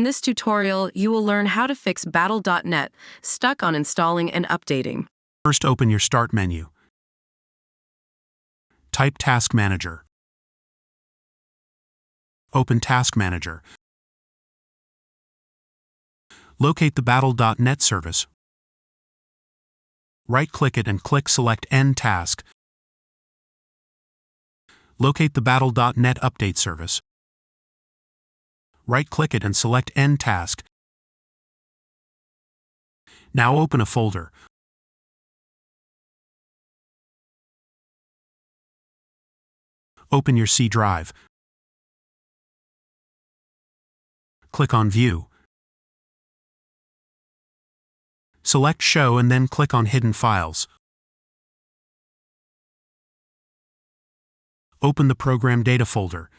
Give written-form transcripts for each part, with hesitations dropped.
this tutorial, you will learn how to fix Battle.net stuck on installing and updating. First, open your Start menu. Type Task Manager. Open Task Manager. Locate the Battle.net service. Right-click it and click Select End Task. Locate the Battle.net Update service. Right-click it and select End Task. Now open a folder. Open your C drive. Click on View. Select Show and then click on Hidden Files. Open the ProgramData folder.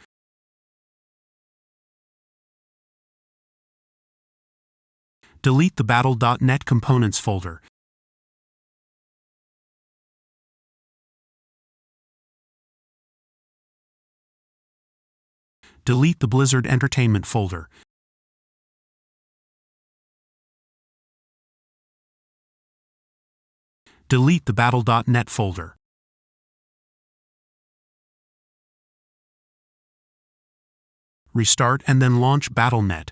Delete the Battle.net Components folder. Delete the Blizzard Entertainment folder. Delete the Battle.net folder. Restart and then launch Battle.net.